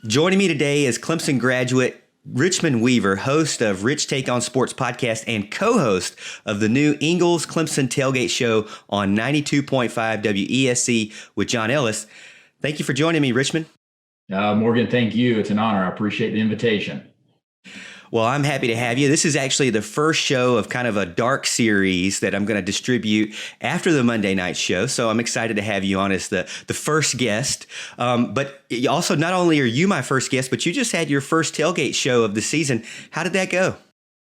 Joining me today is Clemson graduate Richmond Weaver, host of Rich Take on Sports podcast and co-host of the new Ingles Clemson Tailgate Show on 92.5 WESC with John Ellis. Thank you for joining me, Richmond. Morgan, thank you. It's an honor. I appreciate the invitation. Well, I'm happy to have you. This is actually the first show of kind of a dark series that I'm going to distribute after the Monday night show. So I'm excited to have you on as the first guest. But also, not only are you my first guest, but you just had your first tailgate show of the season. How did that go?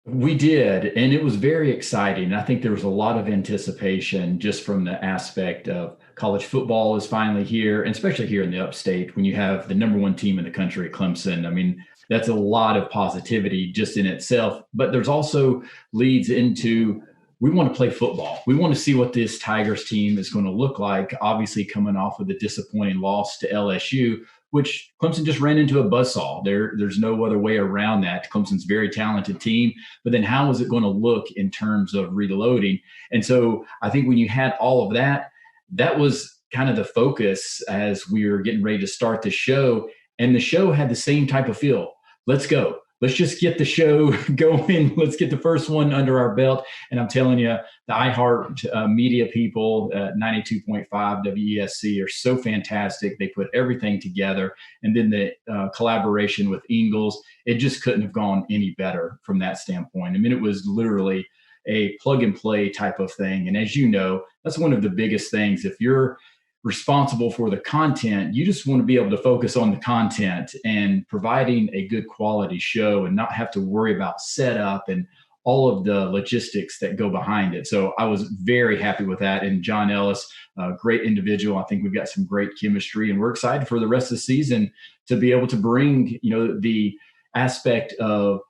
We did, and it was very exciting. I think there was a lot of anticipation just from the aspect of college football is finally here, and especially here in the upstate when you have the number one team in the country, Clemson. I mean, that's a lot of positivity just in itself, but there's also leads into we want to play football. We want to see what this Tigers team is going to look like, obviously coming off of the disappointing loss to LSU, which Clemson just ran into a buzzsaw. There's no other way around that. Clemson's a very talented team, but then how is it going to look in terms of reloading? And so I think when you had all of that, that was kind of the focus as we were getting ready to start the show. And the show had the same type of feel. Let's go. Let's just get the show going. Let's get the first one under our belt. And I'm telling you, the iHeart media people at 92.5 WESC are so fantastic. They put everything together. And then the collaboration with Ingles, it just couldn't have gone any better from that standpoint. I mean, it was literally a plug and play type of thing. And as you know, that's one of the biggest things. If you're responsible for the content, you just want to be able to focus on the content and providing a good quality show and not have to worry about setup and all of the logistics that go behind it. So I was very happy with that. And John Ellis, a great individual. I think we've got some great chemistry, and we're excited for the rest of the season to be able to bring, the aspect of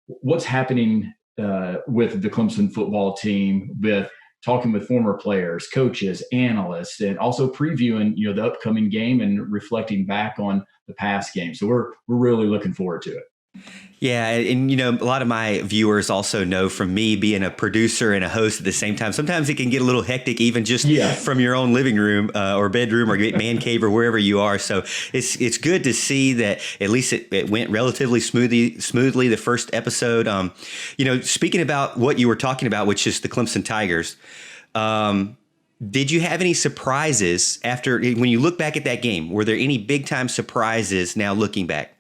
what's happening with the Clemson football team, with talking with former players, coaches, analysts, and also previewing, the upcoming game and reflecting back on the past game. So we're really looking forward to it. Yeah. And, a lot of my viewers also know from me being a producer and a host at the same time, sometimes it can get a little hectic, even just from your own living room or bedroom or man cave or wherever you are. So it's good to see that at least it went relatively smoothly the first episode. Speaking about what you were talking about, which is the Clemson Tigers, did you have any surprises when you look back at that game? Were there any big time surprises now looking back?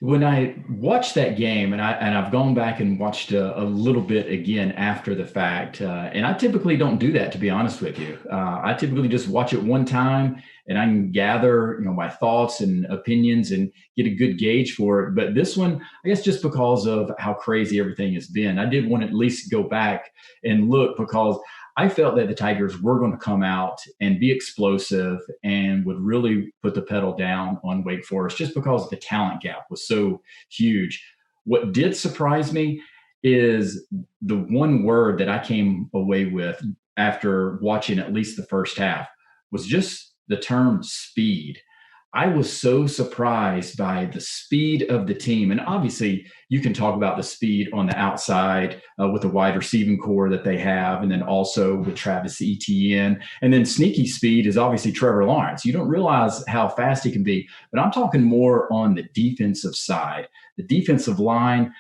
When I watched that game, and I've gone back and watched a little bit again after the fact, and I typically don't do that, to be honest with you. I typically just watch it one time, and I can gather, my thoughts and opinions and get a good gauge for it. But this one, I guess, just because of how crazy everything has been, I did want to at least go back and look, because I felt that the Tigers were going to come out and be explosive and would really put the pedal down on Wake Forest just because the talent gap was so huge. What did surprise me is the one word that I came away with after watching at least the first half was just the term speed. I was so surprised by the speed of the team. And obviously, you can talk about the speed on the outside with the wide receiving core that they have, and then also with Travis Etienne. And then sneaky speed is obviously Trevor Lawrence. You don't realize how fast he can be. But I'm talking more on the defensive side. The defensive line,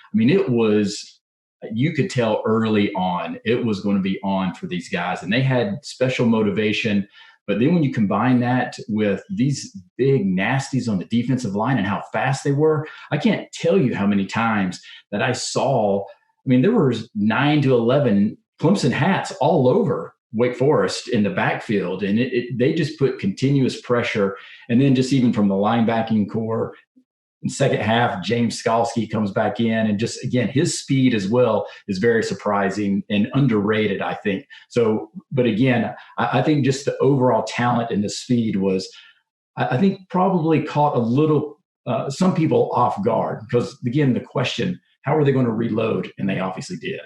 you could tell early on it was going to be on for these guys. And they had special motivation. But then when you combine that with these big nasties on the defensive line and how fast they were, I can't tell you how many times that I saw. There was 9 to 11 Clemson hats all over Wake Forest in the backfield. And they just put continuous pressure. And then just even from the linebacking core, in second half, James Skalski comes back in, and just, again, his speed as well is very surprising and underrated, I think. So, but again, I think just the overall talent and the speed was, I think, probably caught a little, some people off guard, because, again, the question, how are they going to reload? And they obviously did.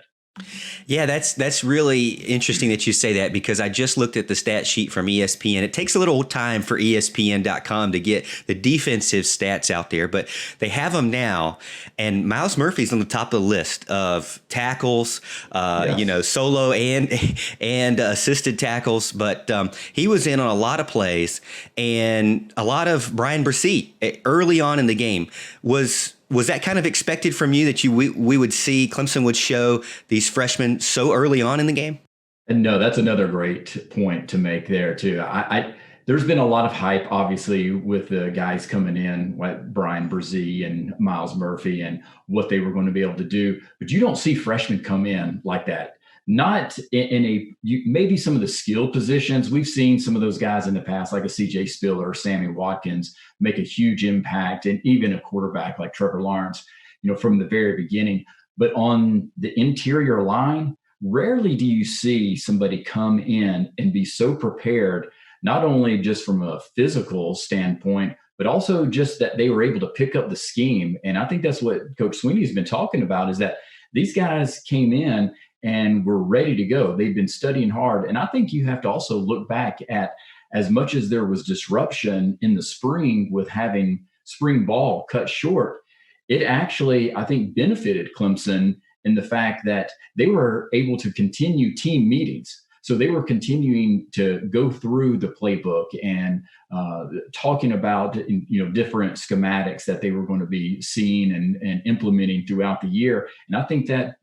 Yeah, that's really interesting that you say that, because I just looked at the stat sheet from ESPN. It takes a little time for ESPN.com to get the defensive stats out there, but they have them now. And Miles Murphy's on the top of the list of tackles, Yes. solo and assisted tackles. But he was in on a lot of plays, and a lot of Brian Bresee early on in the game. Was that kind of expected from you, that we would see Clemson would show these freshmen so early on in the game? And no, that's another great point to make there too. There's been a lot of hype, obviously, with the guys coming in, like Brian Brzee and Miles Murphy, and what they were going to be able to do. But you don't see freshmen come in like that. Not in maybe some of the skill positions. We've seen some of those guys in the past, like a CJ Spiller or Sammy Watkins, make a huge impact, and even a quarterback like Trevor Lawrence, from the very beginning. But on the interior line, rarely do you see somebody come in and be so prepared, not only just from a physical standpoint, but also just that they were able to pick up the scheme. And I think that's what Coach Sweeney's been talking about, is that these guys came in and were ready to go. They've been studying hard. And I think you have to also look back at, as much as there was disruption in the spring with having spring ball cut short, it actually, I think, benefited Clemson in the fact that they were able to continue team meetings. So they were continuing to go through the playbook and talking about different schematics that they were going to be seeing and implementing throughout the year. And I think that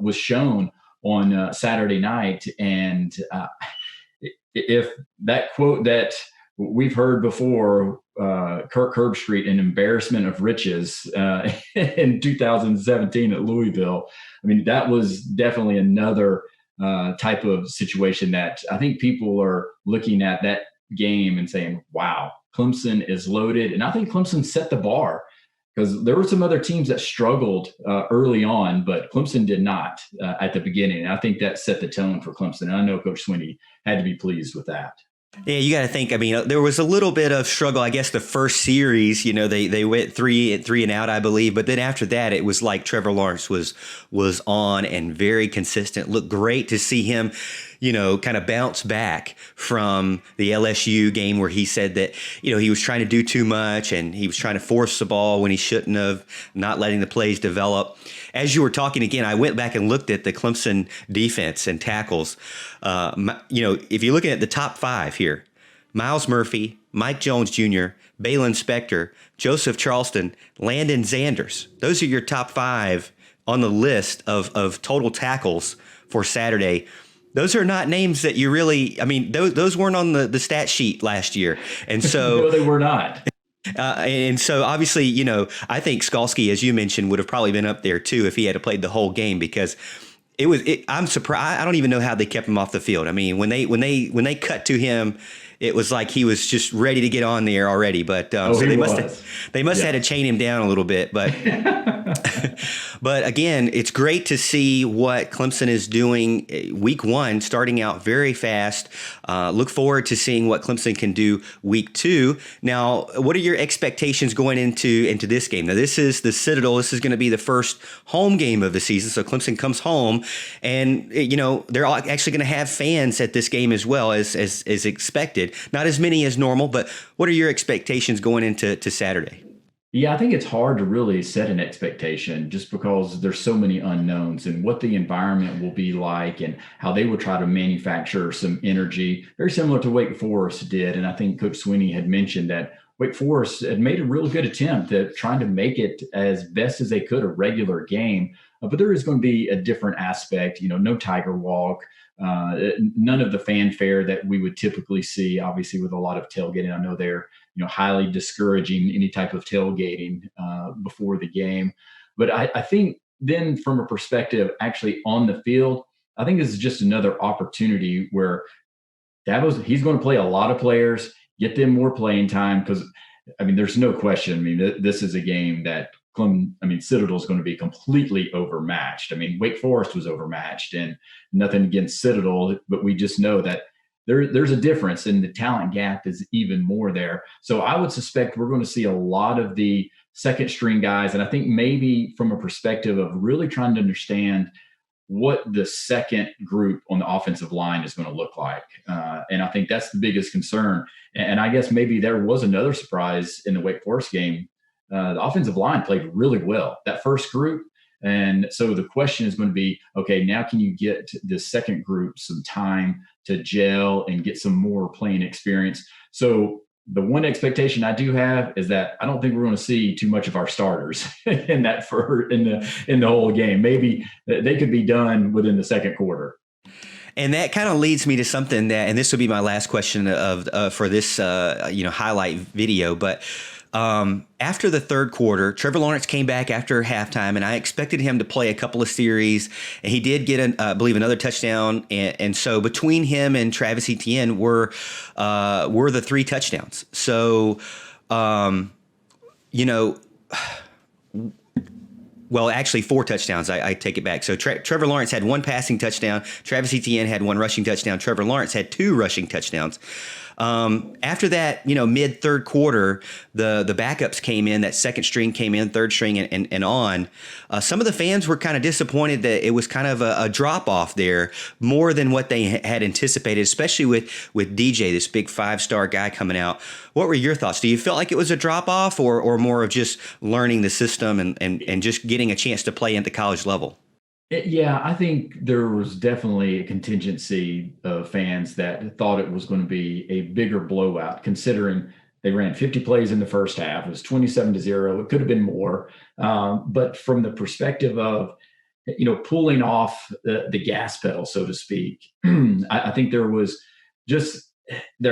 was shown on Saturday night. And if that quote that we've heard before, Kirk Herbstreit, an embarrassment of riches in 2017 at Louisville. I mean, that was definitely another type of situation that I think people are looking at that game and saying, wow, Clemson is loaded. And I think Clemson set the bar, because there were some other teams that struggled early on, but Clemson did not at the beginning. And I think that set the tone for Clemson. And I know Coach Sweeney had to be pleased with that. Yeah, you got to think. I mean, there was a little bit of struggle, I guess, the first series. They went three and out, I believe. But then after that, it was like Trevor Lawrence was on and very consistent. Looked great to see him, kind of bounce back from the LSU game, where he said that, he was trying to do too much and he was trying to force the ball when he shouldn't have, not letting the plays develop. As you were talking again, I went back and looked at the Clemson defense and tackles. If you're looking at the top five here, Miles Murphy, Mike Jones Jr., Balin Spector, Joseph Charleston, Landon Zanders. Those are your top five on the list of total tackles for Saturday. Those are not names that you really, I mean, those weren't on the stat sheet last year. And so no, they were not. And so obviously, I think Skalski, as you mentioned, would have probably been up there too if he had played the whole game, because I'm surprised. I don't even know how they kept him off the field. I mean, when they cut to him, it was like he was just ready to get on there already. But so they must have had to chain him down a little bit. But but again, it's great to see what Clemson is doing week one, starting out very fast. Look forward to seeing what Clemson can do week two. Now, what are your expectations going into this game? Now, this is the Citadel. This is going to be the first home game of the season. So Clemson comes home, and they're actually going to have fans at this game as well as expected. Not as many as normal, but what are your expectations going into Saturday? Yeah, I think it's hard to really set an expectation, just because there's so many unknowns, and what the environment will be like and how they will try to manufacture some energy, very similar to Wake Forest did. And I think Coach Sweeney had mentioned that Wake Forest had made a real good attempt at trying to make it as best as they could a regular game. But there is going to be a different aspect, no Tiger Walk, none of the fanfare that we would typically see, obviously, with a lot of tailgating. I know they're highly discouraging any type of tailgating before the game. But I think then, from a perspective actually on the field, I think this is just another opportunity where he's going to play a lot of players, get them more playing time, because, I mean, there's no question. I mean, this is a game that Citadel is going to be completely overmatched. I mean, Wake Forest was overmatched, and nothing against Citadel, but we just know that there's a difference, and the talent gap is even more there. So I would suspect we're going to see a lot of the second string guys. And I think maybe from a perspective of really trying to understand what the second group on the offensive line is going to look like. And I think that's the biggest concern. And I guess maybe there was another surprise in the Wake Forest game. The offensive line played really well, that first group. And so the question is going to be, okay, now can you get the second group some time to gel and get some more playing experience? So the one expectation I do have is that I don't think we're going to see too much of our starters in the whole game. Maybe they could be done within the second quarter. And that kind of leads me to something that, and this will be my last question for this highlight video, but after the third quarter, Trevor Lawrence came back after halftime, and I expected him to play a couple of series, and he did get, I believe, another touchdown. And so between him and Travis Etienne were the 3 touchdowns. So, well, actually 4 touchdowns. I take it back. So Trevor Lawrence had 1 passing touchdown. Travis Etienne had 1 rushing touchdown. Trevor Lawrence had 2 rushing touchdowns. After that, mid third quarter, the backups came in, that second string came in, third string and on. Some of the fans were kind of disappointed that it was kind of a drop off there, more than what they had anticipated, especially with DJ, this big 5-star guy coming out. What were your thoughts? Do you feel like it was a drop off or more of just learning the system and just getting a chance to play at the college level? Yeah, I think there was definitely a contingency of fans that thought it was going to be a bigger blowout, considering they ran 50 plays in the first half. It was 27-0. It could have been more. But from the perspective of, pulling off the gas pedal, so to speak, I think there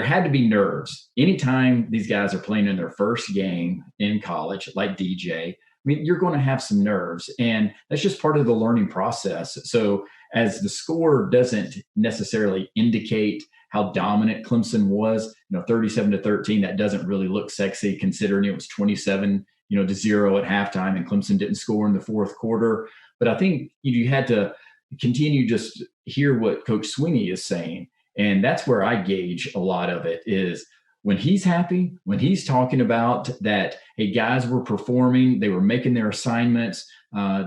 had to be nerves. Anytime these guys are playing in their first game in college, like DJ, you're going to have some nerves, and that's just part of the learning process. So as the score doesn't necessarily indicate how dominant Clemson was, 37-13, that doesn't really look sexy considering it was 27, to 0 at halftime and Clemson didn't score in the fourth quarter. But I think you had to continue just hear what Coach Sweeney is saying. And that's where I gauge a lot of it is when he's happy, when he's talking about that, hey, guys were performing, they were making their assignments,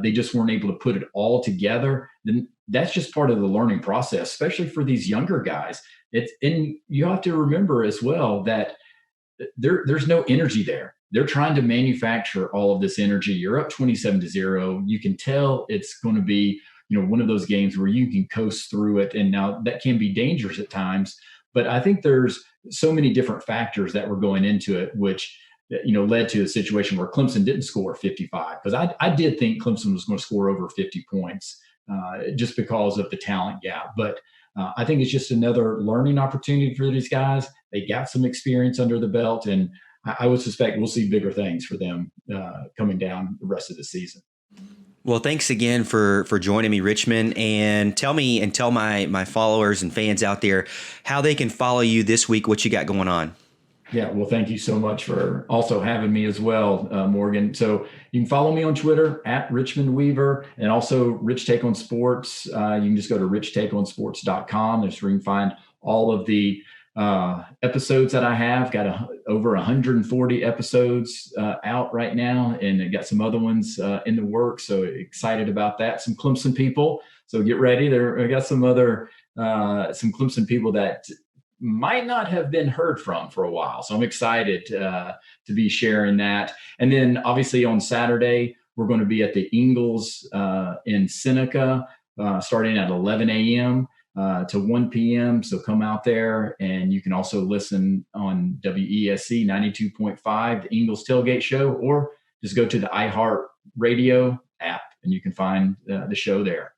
they just weren't able to put it all together, then that's just part of the learning process, especially for these younger guys. And you have to remember as well that there's no energy there. They're trying to manufacture all of this energy. You're up 27-0. You can tell it's going to be, one of those games where you can coast through it. And now that can be dangerous at times. But I think there's so many different factors that were going into it, which led to a situation where Clemson didn't score 55. Because I did think Clemson was going to score over 50 points just because of the talent gap. But I think it's just another learning opportunity for these guys. They got some experience under the belt, and I would suspect we'll see bigger things for them coming down the rest of the season. Well, thanks again for joining me, Richmond, and tell me and tell my followers and fans out there how they can follow you this week, what you got going on. Yeah, well, thank you so much for also having me as well, Morgan. So you can follow me on Twitter at Richmond Weaver, and also Rich Take on Sports. You can just go to richtakeonsports.com. There's where you can find all of the episodes that I have. Got over 140 episodes out right now, and I got some other ones in the works. So excited about that. Some Clemson people. So get ready. I got some other some Clemson people that might not have been heard from for a while. So I'm excited to be sharing that. And then obviously on Saturday, we're going to be at the Ingalls in Seneca starting at 11 a.m. To 1 p.m. So come out there, and you can also listen on WESC 92.5, the Ingalls Tailgate Show, or just go to the iHeart Radio app and you can find the show there.